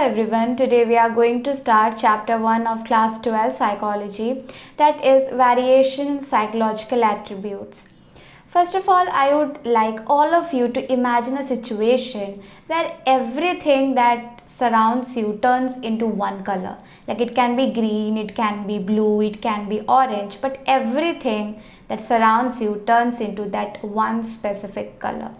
everyone, today we are going to start chapter 1 of class 12 psychology, that is variation in psychological attributes. First of all, I would like all of you to imagine a situation where everything that surrounds you turns into one color. Like it can be green, it can be blue, it can be orange, but everything that surrounds you turns into that one specific color.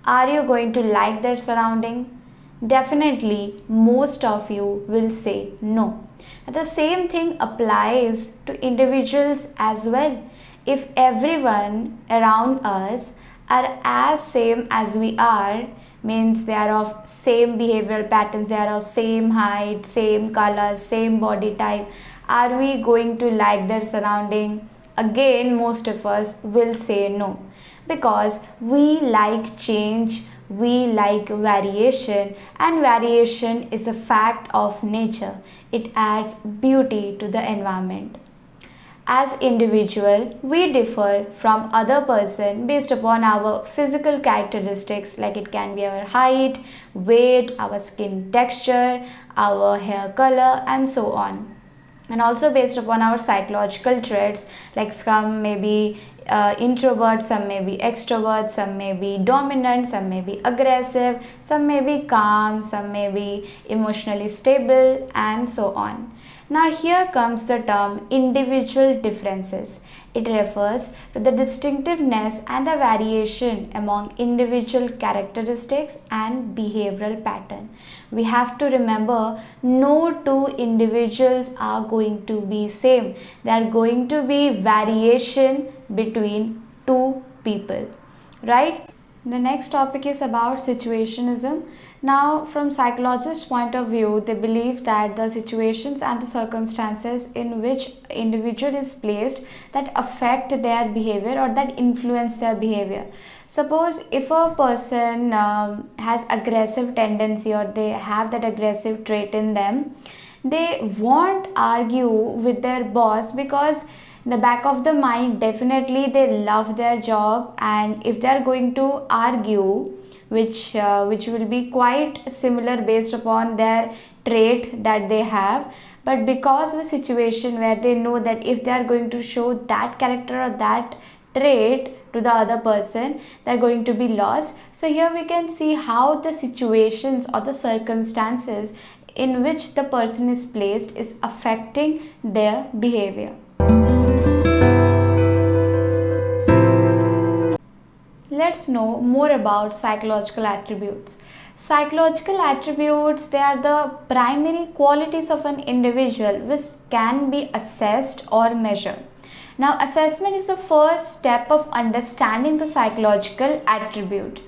Are you going to like that surrounding? Definitely, most of you will say no. The same thing applies to individuals as well. If everyone around us are as same as we are, means they are of same behavioral patterns, they are of same height, same color, same body type, are we going to like their surrounding? Again, most of us will say no, because we like change, we like variation, and variation is a fact of nature. It adds beauty to the environment. As individual, we differ from other person based upon our physical characteristics, like it can be our height, weight, our skin texture, our hair color, and so on. And also based upon our psychological traits, like some may be introverts, some may be extroverts, some may be dominant, some may be aggressive, some may be calm, some may be emotionally stable, and so on. Now here comes the term individual differences. It refers to the distinctiveness and the variation among individual characteristics and behavioral pattern. We have to remember no two individuals are going to be same. There are going to be variation between two people, right? The next topic is about situationism. Now, from psychologist point of view, they believe that the situations and the circumstances in which individual is placed that affect their behavior or that influence their behavior. Suppose if a person has aggressive tendency or they have that aggressive trait in them, they won't argue with their boss because in the back of the mind definitely they love their job, and if they are going to argue, which will be quite similar based upon their trait that they have, but because of the situation where they know that if they are going to show that character or that trait to the other person, they are going to be lost. So here we can see how the situations or the circumstances in which the person is placed is affecting their behavior. Let's know more about psychological attributes. Psychological attributes, they are the primary qualities of an individual which can be assessed or measured. Now, assessment is the first step of understanding the psychological attribute.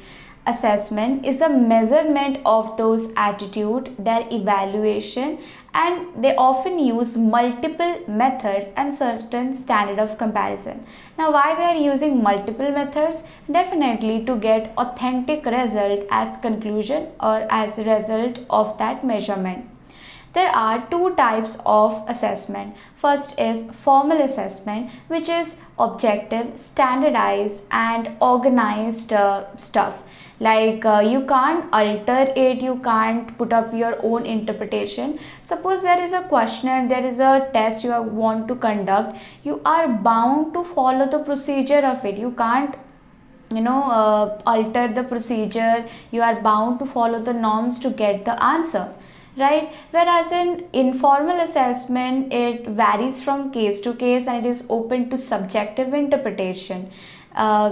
Assessment is the measurement of those attitudes, their evaluation, and they often use multiple methods and certain standard of comparison. Now, why they are using multiple methods? Definitely to get authentic result as conclusion or as a result of that measurement. There are two types of assessment. First is formal assessment, which is objective, standardized, and organized stuff. Like you can't alter it, you can't put up your own interpretation. Suppose there is a questionnaire, there is a test you want to conduct, you are bound to follow the procedure of it. You can't alter the procedure. You are bound to follow the norms to get the answer, right? Whereas in informal assessment, it varies from case to case and it is open to subjective interpretation.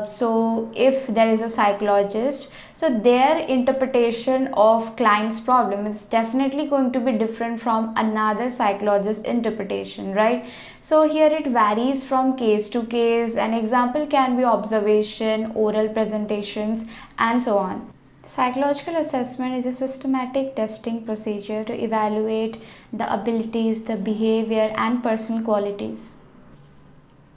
So if there is a psychologist, so their interpretation of client's problem is definitely going to be different from another psychologist's interpretation, right? So here it varies from case to case. An example can be observation, oral presentations, and so on. Psychological assessment is a systematic testing procedure to evaluate the abilities, the behavior, and personal qualities.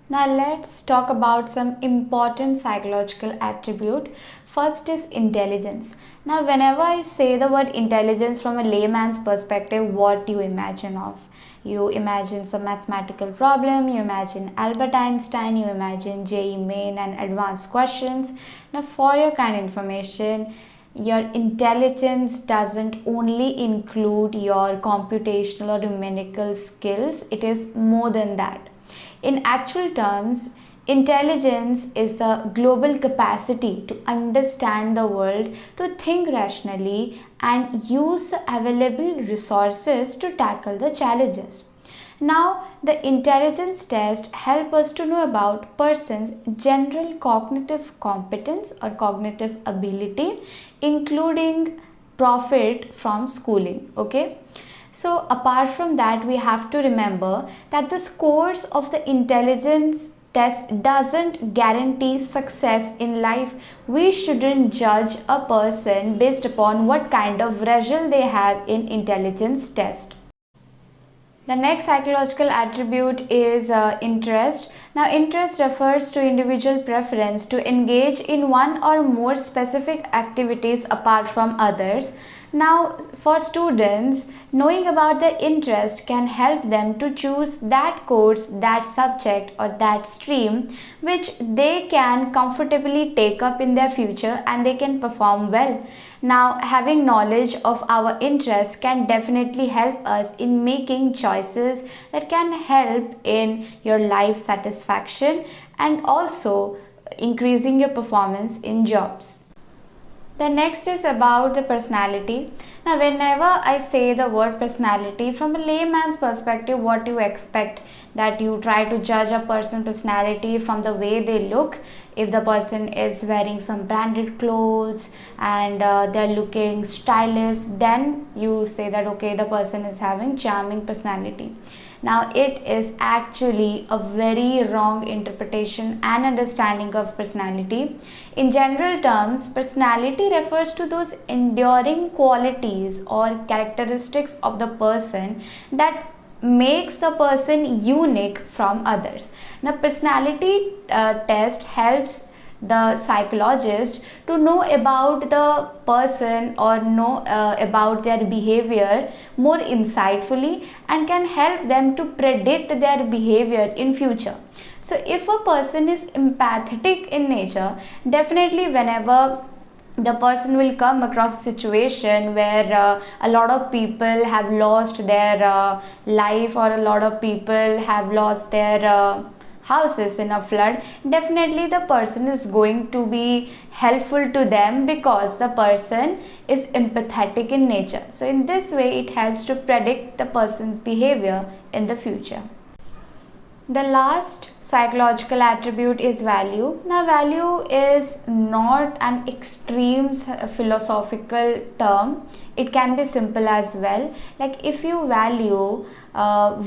Now let's talk about some important psychological attribute. First is intelligence. Now whenever I say the word intelligence from a layman's perspective, what do you imagine of? You imagine some mathematical problem, you imagine Albert Einstein, you imagine JEE Main and advanced questions. Now for your kind information, your intelligence doesn't only include your computational or numerical skills, it is more than that. In actual terms, intelligence is the global capacity to understand the world, to think rationally, and use the available resources to tackle the challenges. Now, the intelligence test help us to know about person's general cognitive competence or cognitive ability, including profit from schooling. Okay. So apart from that, we have to remember that the scores of the intelligence test doesn't guarantee success in life. We shouldn't judge a person based upon what kind of result they have in intelligence test. The next psychological attribute is interest. Now, interest refers to individual preference to engage in one or more specific activities apart from others. Now, for students, knowing about their interest can help them to choose that course, that subject, or that stream which they can comfortably take up in their future and they can perform well. Now, having knowledge of our interests can definitely help us in making choices that can help in your life satisfaction and also increasing your performance in jobs. The next is about the personality. Now, whenever I say the word personality, from a layman's perspective, what you expect, that you try to judge a person's personality from the way they look. If the person is wearing some branded clothes and they're looking stylish, then you say that okay, the person is having charming personality. Now, it is actually a very wrong interpretation and understanding of personality. In general terms, personality refers to those enduring qualities or characteristics of the person that makes the person unique from others. Now, personality test helps the psychologist to know about the person or know about their behavior more insightfully and can help them to predict their behavior in future. So if a person is empathetic in nature, definitely whenever the person will come across a situation where a lot of people have lost their life or a lot of people have lost their houses in a flood, definitely the person is going to be helpful to them because the person is empathetic in nature. So in this way, it helps to predict the person's behavior in the future. The last psychological attribute is value. Now, value is not an extreme philosophical term. It can be simple as well. Like if you value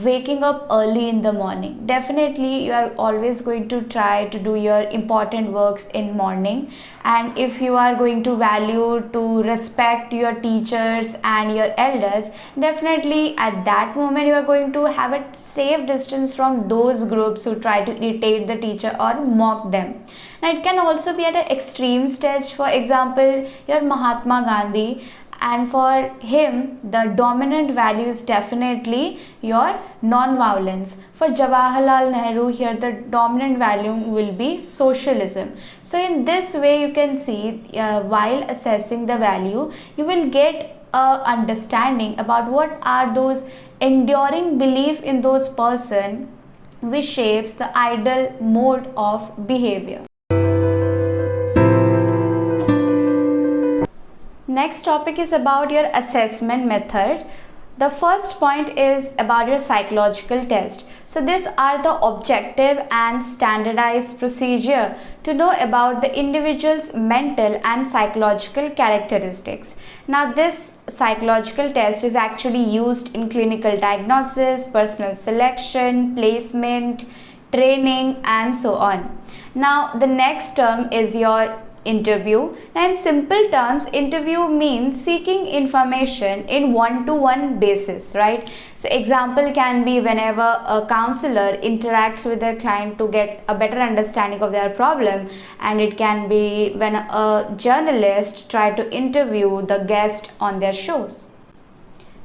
waking up early in the morning, definitely you are always going to try to do your important works in morning. And if you are going to value to respect your teachers and your elders, definitely at that moment you are going to have a safe distance from those groups who try to irritate the teacher or mock them. Now, it can also be at an extreme stage. For example, your Mahatma Gandhi, and for him the dominant value is definitely your non-violence. For Jawaharlal Nehru, here the dominant value will be socialism. So in this way you can see while assessing the value, you will get a understanding about what are those enduring belief in those person which shapes the ideal mode of behavior. Next topic is about your assessment method. The first point is about your psychological test. So these are the objective and standardized procedure to know about the individual's mental and psychological characteristics. Now, this psychological test is actually used in clinical diagnosis, personal selection, placement, training, and so on. Now, the next term is your interview. Now, in simple terms, interview means seeking information in one-to-one basis, right? So example can be whenever a counselor interacts with their client to get a better understanding of their problem, and it can be when a journalist try to interview the guest on their shows.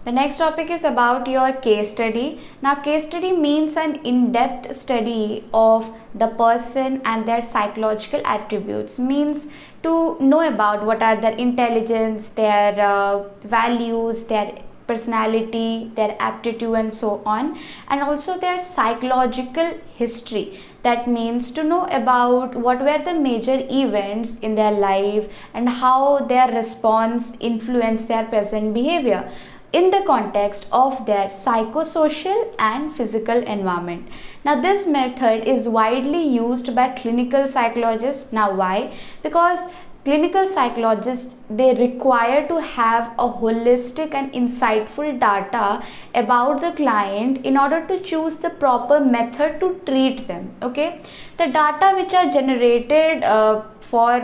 The next topic is about your case study. Now, case study means an in-depth study of the person and their psychological attributes. Means to know about what are their intelligence, their values, their personality, their aptitude, and so on, and also their psychological history. That means to know about what were the major events in their life and how their response influenced their present behavior in the context of their psychosocial and physical environment. Now, this method is widely used by clinical psychologists. Now, why? Because clinical psychologists, they require to have a holistic and insightful data about the client in order to choose the proper method to treat them. Okay, the data which are generated for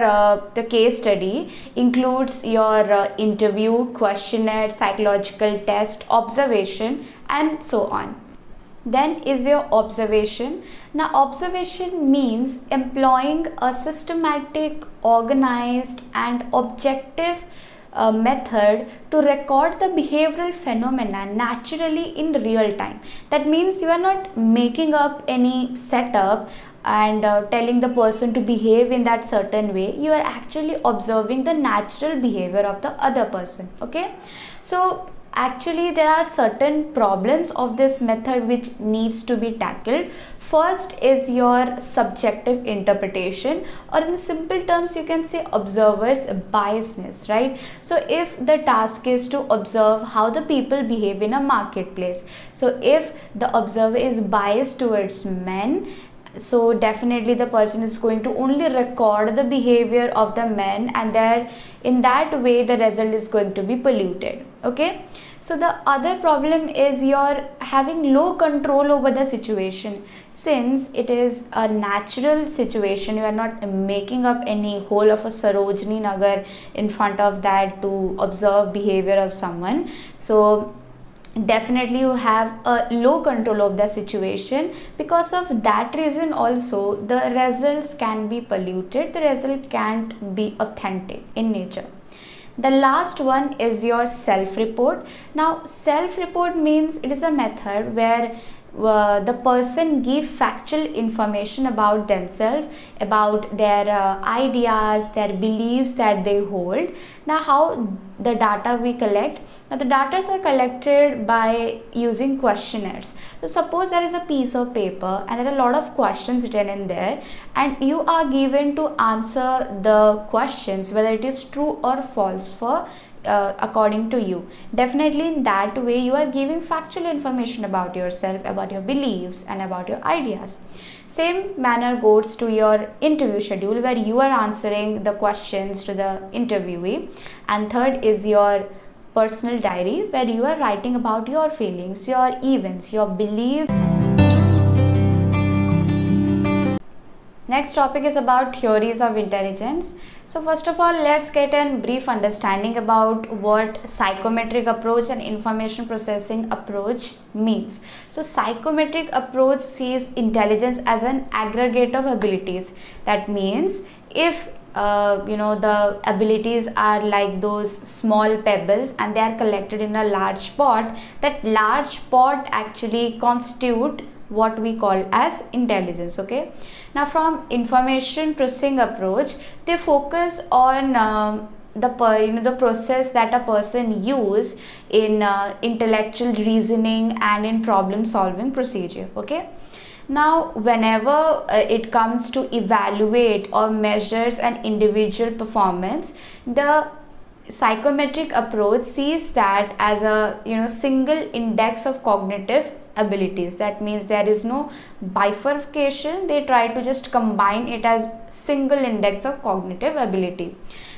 the case study includes your interview, questionnaire, psychological test, observation, and so on. Then is your observation. Now, observation means employing a systematic, organized, and objective method to record the behavioral phenomena naturally in real time. That means you are not making up any setup and telling the person to behave in that certain way. You are actually observing the natural behavior of the other person. Okay, so actually there are certain problems of this method which needs to be tackled. First is your subjective interpretation, or in simple terms you can say observer's biasness, right? So if the task is to observe how the people behave in a marketplace, so if the observer is biased towards men, so definitely the person is going to only record the behavior of the men, and there in that way the result is going to be polluted. Okay, so the other problem is you're having low control over the situation. Since it is a natural situation, you are not making up any whole of a Sarojini Nagar in front of that to observe behavior of someone. So definitely you have a low control of the situation. Because of that reason also the results can be polluted, the result can't be authentic in nature. The last one is your self-report. Now, self-report means it is a method where the person give factual information about themselves, about their ideas, their beliefs that they hold. Now, how the data we collect? Now, the data are collected by using questionnaires. So, suppose there is a piece of paper and there are a lot of questions written in there, and you are given to answer the questions whether it is true or false for according to you. Definitely in that way you are giving factual information about yourself, about your beliefs, and about your ideas. Same manner goes to your interview schedule, where you are answering the questions to the interviewee. And third is your personal diary, where you are writing about your feelings, your events, your beliefs. Next topic is about theories of intelligence. So first of all, let's get a brief understanding about what psychometric approach and information processing approach means. So psychometric approach sees intelligence as an aggregate of abilities. That means if the abilities are like those small pebbles and they are collected in a large pot, that large pot actually constitute what we call as intelligence. Okay, now from information processing approach, they focus on the process that a person use in intellectual reasoning and in problem solving procedure. Okay, now whenever it comes to evaluate or measures an individual performance, the psychometric approach sees that as a single index of cognitive abilities. That means there is no bifurcation, they try to just combine it as single index of cognitive ability.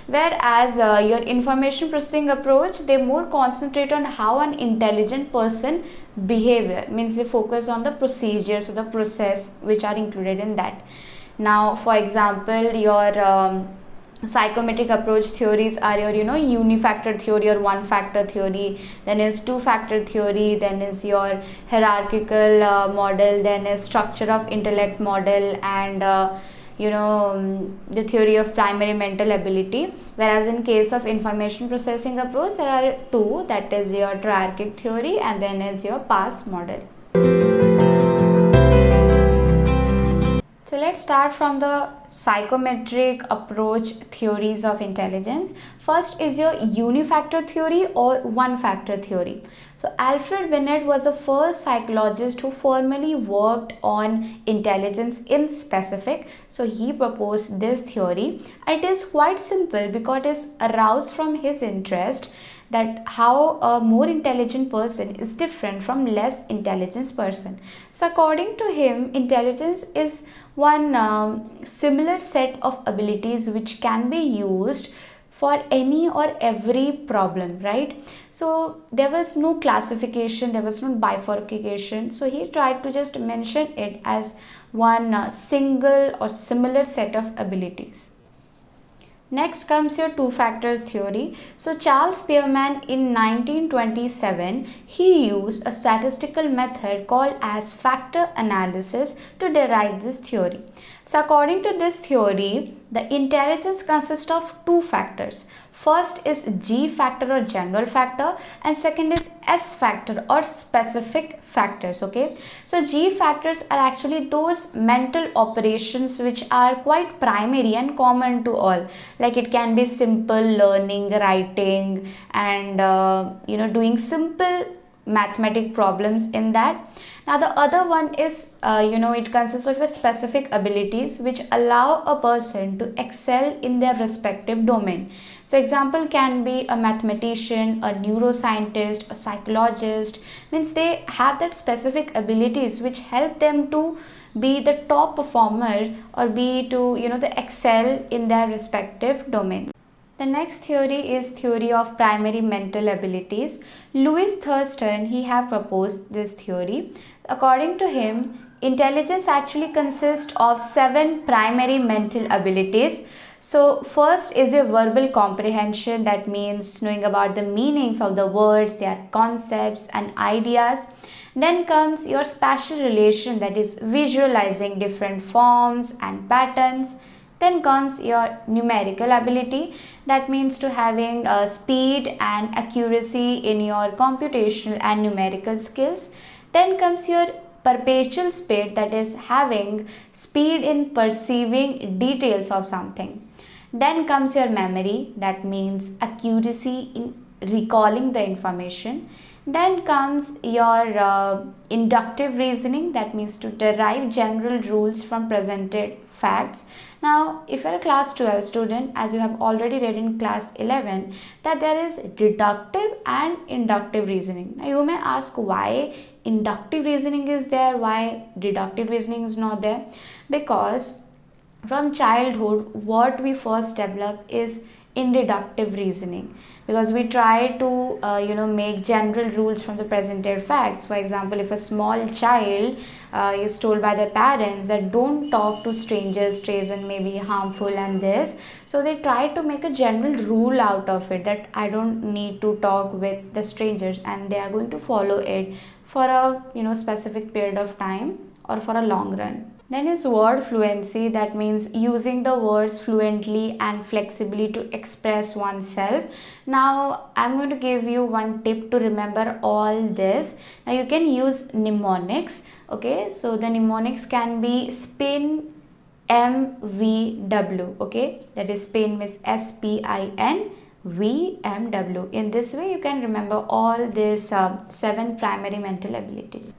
Whereas your information processing approach, they more concentrate on how an intelligent person behavior, means they focus on the procedures or the process which are included in that. Now for example, your psychometric approach theories are your unifactor theory or one factor theory, then is two factor theory, then is your hierarchical model, then is structure of intellect model, and the theory of primary mental ability. Whereas in case of information processing approach, there are two, that is your triarchic theory and then is your PASS model. So let's start from the psychometric approach theories of intelligence. First is your unifactor theory or one factor theory. So Alfred Binet was the first psychologist who formally worked on intelligence in specific. So he proposed this theory. It is quite simple because it is aroused from his interest that how a more intelligent person is different from less intelligent person. So according to him, intelligence is one similar set of abilities which can be used for any or every problem, right? So there was no classification, there was no bifurcation. So he tried to just mention it as one single or similar set of abilities. Next comes your two factors theory. So Charles Spearman in 1927, he used a statistical method called as factor analysis to derive this theory. So according to this theory, the intelligence consists of two factors. First is G factor or general factor, and second is S factor or specific factors. Okay, so G factors are actually those mental operations which are quite primary and common to all, like it can be simple learning, writing, and doing simple mathematic problems in that. Now the other one is it consists of a specific abilities which allow a person to excel in their respective domain. So example can be a mathematician, a neuroscientist, a psychologist, means they have that specific abilities which help them to be the top performer or be to they excel in their respective domain. The next theory is theory of primary mental abilities. Louis Thurston, he have proposed this theory. According to him, intelligence actually consists of 7 primary mental abilities. So first is your verbal comprehension, that means knowing about the meanings of the words, their concepts and ideas. Then comes your spatial relation, that is visualizing different forms and patterns. Then comes your numerical ability, that means to having speed and accuracy in your computational and numerical skills. Then comes your perpetual speed, that is having speed in perceiving details of something. Then comes your memory, that means accuracy in recalling the information. Then comes your inductive reasoning, that means to derive general rules from presented facts. Now if you are a class 12 student, as you have already read in class 11, that there is deductive and inductive reasoning. Now you may ask why inductive reasoning is there, why deductive reasoning is not there? Because from childhood what we first develop is inductive reasoning, because we try to make general rules from the presented facts. For example, if a small child is told by their parents that don't talk to strangers, treason may be harmful and this, so they try to make a general rule out of it that I don't need to talk with the strangers, and they are going to follow it for a specific period of time or for a long run. Then is word fluency, that means using the words fluently and flexibly to express oneself. Now I'm going to give you one tip to remember all this. Now you can use mnemonics. Okay, so the mnemonics can be SPIN MVW. Okay, that is SPIN means SPIN VMW. In this way you can remember all these 7 primary mental abilities.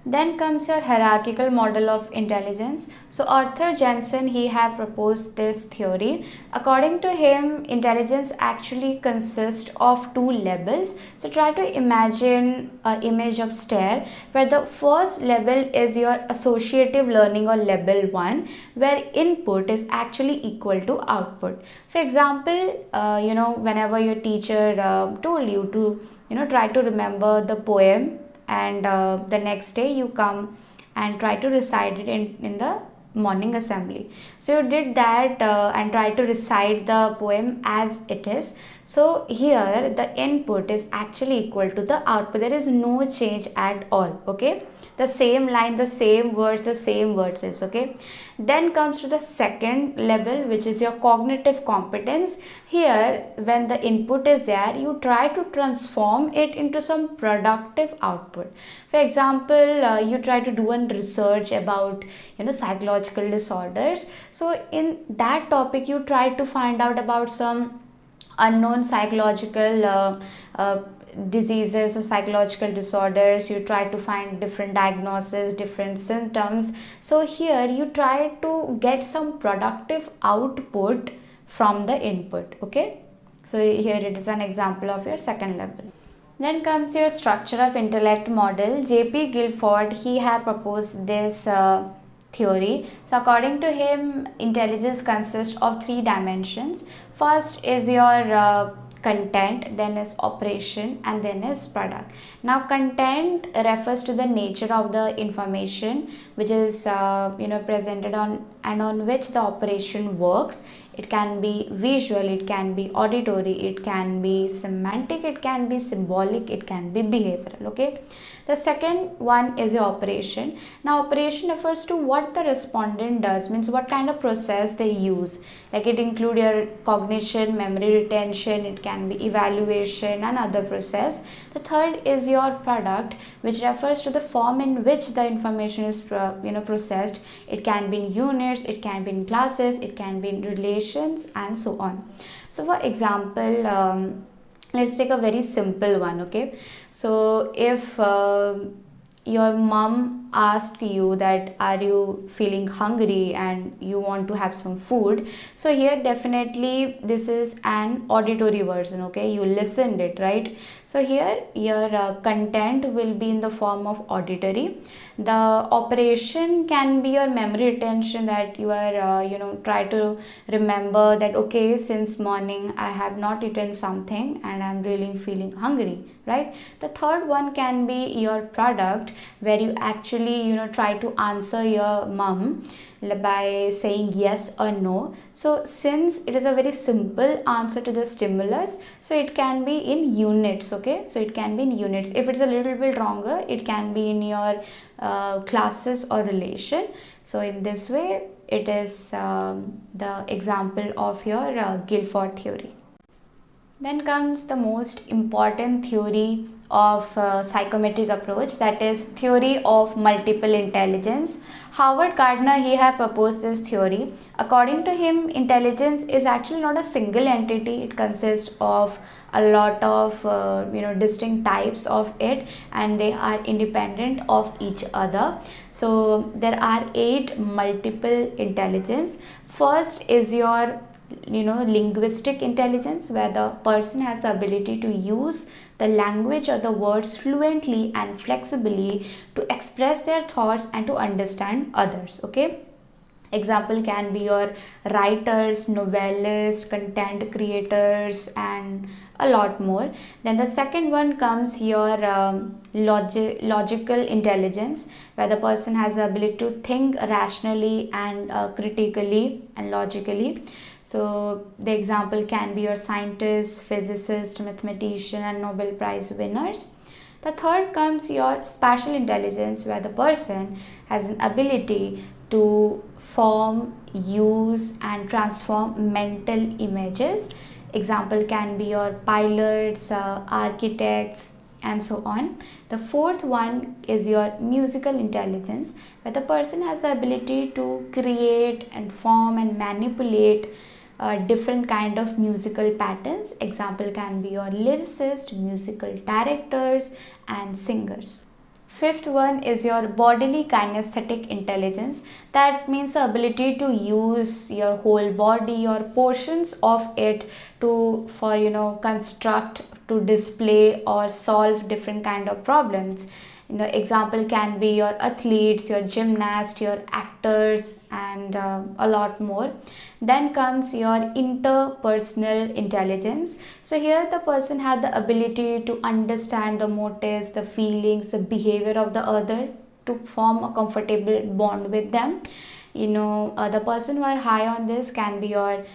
Then comes your hierarchical model of intelligence. So Arthur Jensen, he have proposed this theory. According to him, intelligence actually consists of 2 levels. So try to imagine an image of stair where the first level is your associative learning or level 1, where input is actually equal to output. For example, whenever your teacher told you to try to remember the poem, and the next day you come and try to recite it in the morning assembly. So you did that and try to recite the poem as it is. So here the input is actually equal to the output. There is no change at all. Okay, the same line, the same words is okay. Then comes to the second level, which is your cognitive competence. Here when the input is there, you try to transform it into some productive output. For example, you try to do a research about psychology psychological disorders. So in that topic you try to find out about some unknown psychological diseases or psychological disorders. You try to find different diagnoses, different symptoms. So here you try to get some productive output from the input. Okay, so here it is an example of your second level. Then comes your structure of intellect model. J.P. Guilford, he had proposed this theory. So according to him, intelligence consists of three dimensions. First is your content, then is operation, and then is product. Now content refers to the nature of the information which is presented on and on which the operation works. It can be visual, it can be auditory, it can be semantic, it can be symbolic, it can be behavioral. Okay, the second one is your operation. Now operation refers to what the respondent does, means what kind of process they use. Like it include your cognition, memory retention, it can be evaluation and other process. The third is your product, which refers to the form in which the information is processed. It can be in units, it can be in classes, it can be in relations, and so on. So for example, let's take a very simple one. Okay, so if your mom asked you that are you feeling hungry and you want to have some food, so here definitely this is an auditory version. Okay, you listened it, right? So here your content will be in the form of auditory. The operation can be your memory retention, that you are try to remember that okay, since morning I have not eaten something and I'm really feeling hungry, right? The third one can be your product, where you actually try to answer your mom by saying yes or no. So since it is a very simple answer to the stimulus, so it can be in units. Okay, so it can be in units. If it's a little bit longer, it can be in your classes or relation. So in this way it is the example of your Guilford theory. Then comes the most important theory of psychometric approach, that is theory of multiple intelligence. Howard Gardner, he had proposed this theory. According to him, intelligence is actually not a single entity. It consists of a lot of distinct types of it, and they are independent of each other. So there are 8 multiple intelligence. First is your linguistic intelligence, where the person has the ability to use the language or the words fluently and flexibly to express their thoughts and to understand others. Okay, example can be your writers, novelists, content creators, and a lot more. Then the second one comes your logical intelligence, where the person has the ability to think rationally and critically and logically. So the example can be your scientists, physicists, mathematician, and Nobel Prize winners. The third comes your spatial intelligence, where the person has an ability to form, use, and transform mental images. Example can be your pilots, architects, and so on. The fourth one is your musical intelligence, where the person has the ability to create and form and manipulate different kind of musical patterns. Example can be your lyricist, musical directors, and singers. Fifth one is your bodily kinesthetic intelligence. That means the ability to use your whole body or portions of it for construct, to display or solve different kind of problems. Example can be your athletes, your gymnasts, your actors, and a lot more. Then comes your interpersonal intelligence. So here the person has the ability to understand the motives, the feelings, the behavior of the other, to form a comfortable bond with them. The person who are high on this can be your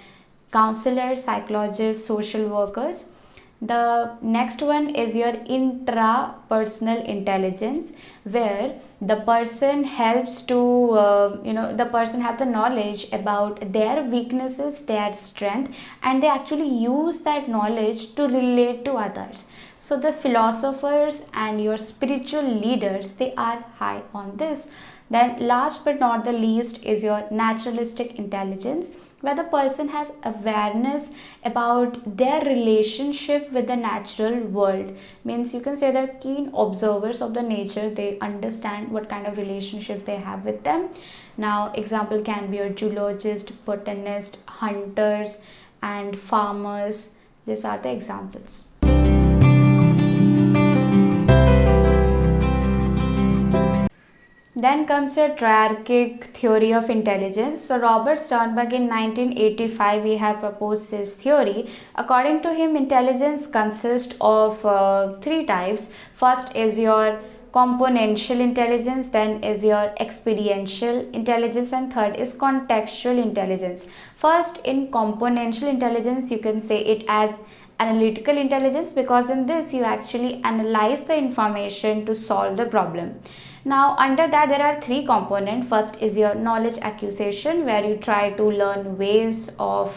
counselors, psychologists, social workers. The next one is your intrapersonal intelligence, where the person helps to the person has the knowledge about their weaknesses, their strength, and they actually use that knowledge to relate to others. So the philosophers and your spiritual leaders, they are high on this. Then last but not the least is your naturalistic intelligence, where the person have awareness about their relationship with the natural world. Means you can say they're keen observers of the nature. They understand what kind of relationship they have with them. Now example can be a zoologist, botanist, hunters and farmers. These are the examples. Then comes your triarchic theory of intelligence. So Robert Sternberg in 1985 he have proposed this theory. According to him, intelligence consists of three types. First is your componential intelligence, then is your experiential intelligence, and third is contextual intelligence. First, in componential intelligence, you can say it as analytical intelligence, because in this you actually analyze the information to solve the problem. Now under that there are three components. First is your knowledge acquisition, where you try to learn ways of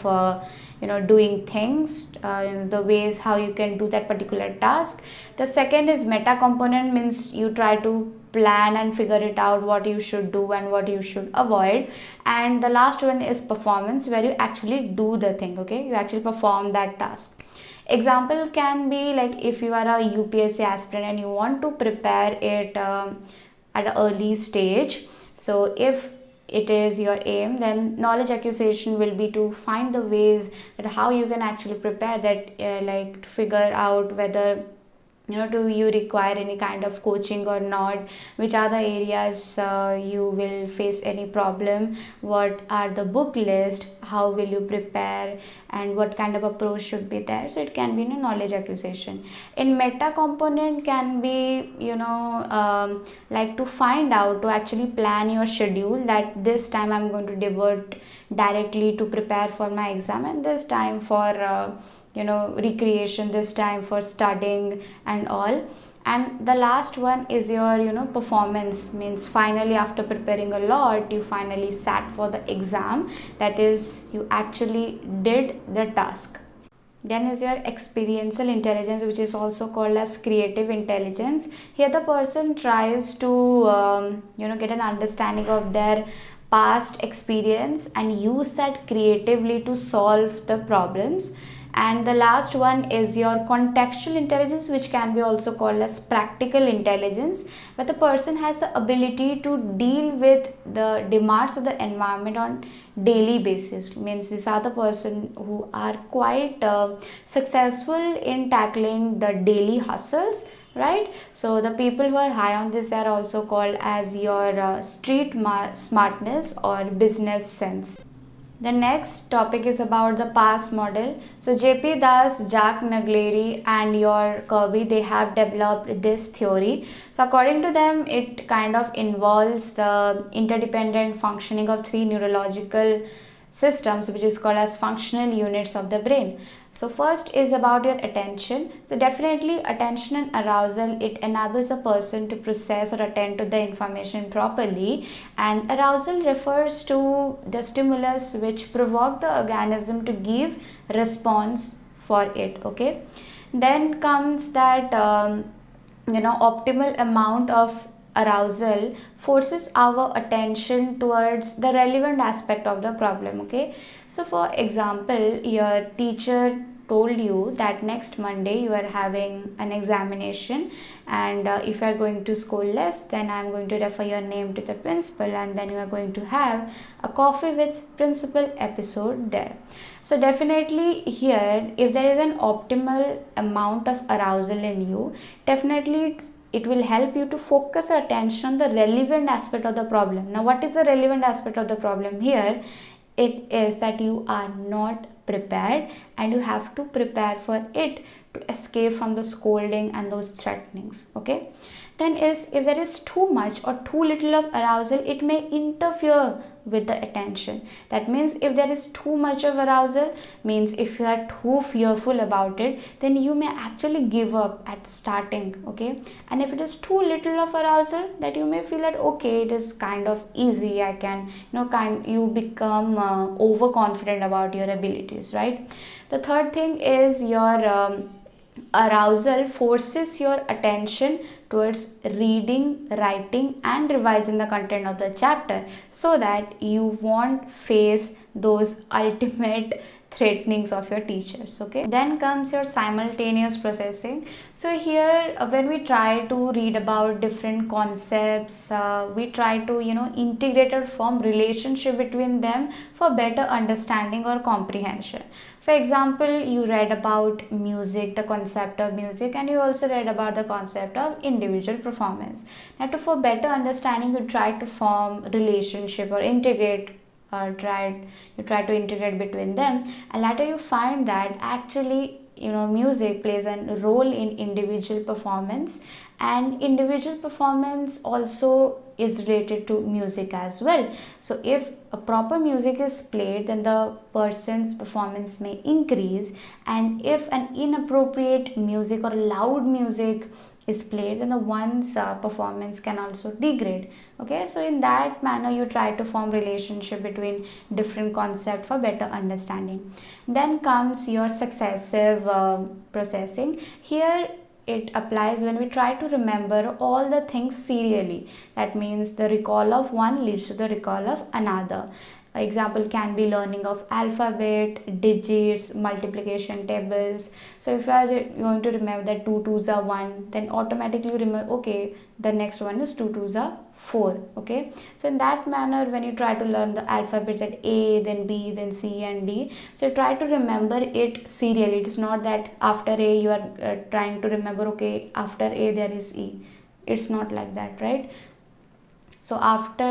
doing things, the ways how you can do that particular task. The second is meta component, means you try to plan and figure it out what you should do and what you should avoid. And the last one is performance, where you actually do the thing, okay, you actually perform that task. Example can be like if you are a UPSC aspirant and you want to prepare it at an early stage. So if it is your aim, then knowledge acquisition will be to find the ways that how you can actually prepare that, like to figure out whether do you require any kind of coaching or not, which are the areas you will face any problem, what are the book list, how will you prepare, and what kind of approach should be there. So it can be knowledge acquisition. In meta component can be like to find out, to actually plan your schedule, that this time I'm going to devote directly to prepare for my exam, and this time for recreation, this time for studying and all. And the last one is your performance, means finally after preparing a lot you finally sat for the exam, that is you actually did the task. Then is your experiential intelligence, which is also called as creative intelligence. Here the person tries to get an understanding of their past experience and use that creatively to solve the problems. And the last one is your contextual intelligence, which can be also called as practical intelligence, where the person has the ability to deal with the demands of the environment on daily basis. Means these are the person who are quite successful in tackling the daily hustles, right? So the people who are high on this, they are also called as your street smartness or business sense. The next topic is about the PASS model. So JP Das, Jack Naglieri and your Kirby, they have developed this theory. So according to them, it kind of involves the interdependent functioning of three neurological systems, which is called as functional units of the brain. So first is about your attention. So definitely attention and arousal, it enables a person to process or attend to the information properly, and arousal refers to the stimulus which provoke the organism to give response for it, okay. Then comes that optimal amount of arousal forces our attention towards the relevant aspect of the problem, okay. So for example, your teacher told you that next Monday you are having an examination, and if you are going to school less, then I am going to refer your name to the principal, and then you are going to have a coffee with principal episode there. So definitely here, if there is an optimal amount of arousal in you, definitely it will help you to focus your attention on the relevant aspect of the problem. Now what is the relevant aspect of the problem here? It is that you are not prepared, and you have to prepare for it to escape from the scolding and those threatenings, okay. Then is if there is too much or too little of arousal, it may interfere with the attention. That means if there is too much of arousal, means if you are too fearful about it, then you may actually give up at starting, okay. And if it is too little of arousal, that you may feel that okay, it is kind of easy, I can you become overconfident about your abilities, right. The third thing is your arousal forces your attention towards reading, writing, and revising the content of the chapter so that you won't face those ultimate threatenings of your teachers. Okay, then comes your simultaneous processing. So here when we try to read about different concepts, we try to integrate or form relationship between them for better understanding or comprehension. For example, you read about music, the concept of music, and you also read about the concept of individual performance. Now, for better understanding, you try to form relationship or integrate, you try to integrate between them, and later you find that actually music plays a role in individual performance, and individual performance also is related to music as well. So if a proper music is played, then the person's performance may increase, and if an inappropriate music or loud music is played, then the one's performance can also degrade. Okay, so in that manner you try to form relationship between different concepts for better understanding. Then comes your successive processing. Here it applies when we try to remember all the things serially. That means the recall of one leads to the recall of another. Example can be learning of alphabet, digits, multiplication tables. So if you are going to remember that 2 2s are 1, then automatically remember, okay, the next one is 2 2s are 4. Okay, so in that manner when you try to learn the alphabets at A, then B, then C and D, so try to remember it serially. It is not that after A you are trying to remember, okay, after A there is E. It's not like that, right? So after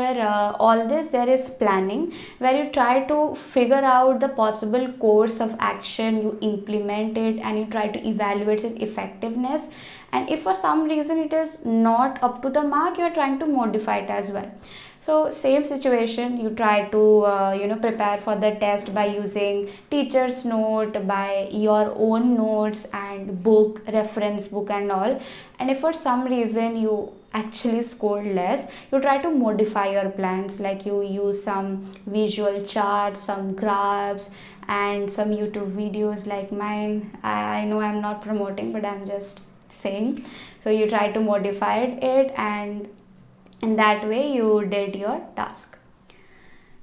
all this, there is planning, where you try to figure out the possible course of action, you implement it, and you try to evaluate its effectiveness. And if for some reason it is not up to the mark, you are trying to modify it as well. So same situation, you try to prepare for the test by using teacher's note, by your own notes and book, reference book and all. And if for some reason you actually scored less, you try to modify your plans, like you use some visual charts, some graphs, and some YouTube videos like mine. I know I'm not promoting, but I'm just saying. So you try to modify it, and in that way you did your task.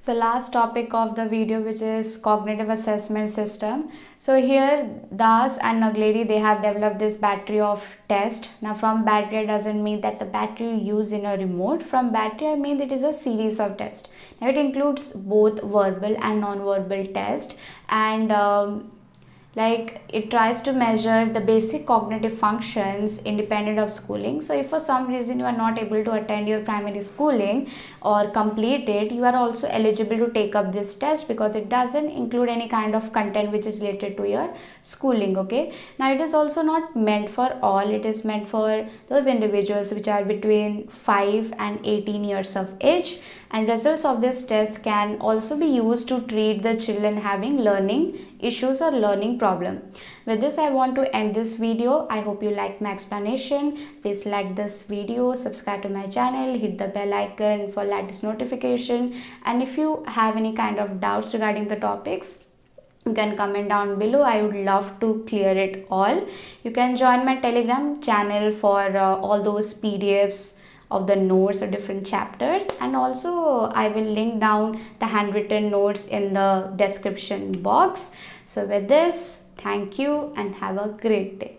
So last topic of the video, which is cognitive assessment system. So here Das and Nagleri, they have developed this battery of test. Now from battery doesn't mean that the battery you use in a remote. From battery I mean it is a series of tests. Now it includes both verbal and non-verbal test, and like it tries to measure the basic cognitive functions independent of schooling. So if for some reason you are not able to attend your primary schooling or complete it, you are also eligible to take up this test, because it doesn't include any kind of content which is related to your schooling. Okay, now it is also not meant for all. It is meant for those individuals which are between 5 and 18 years of age, and results of this test can also be used to treat the children having learning issues or learning problem. With this I want to end this video. I hope you liked my explanation. Please like this video, subscribe to my channel, hit the bell icon for latest notification, and if you have any kind of doubts regarding the topics, you can comment down below. I would love to clear it all. You can join my Telegram channel for all those PDFs of the notes or different chapters, and also I will link down the handwritten notes in the description box. So with this, thank you and have a great day.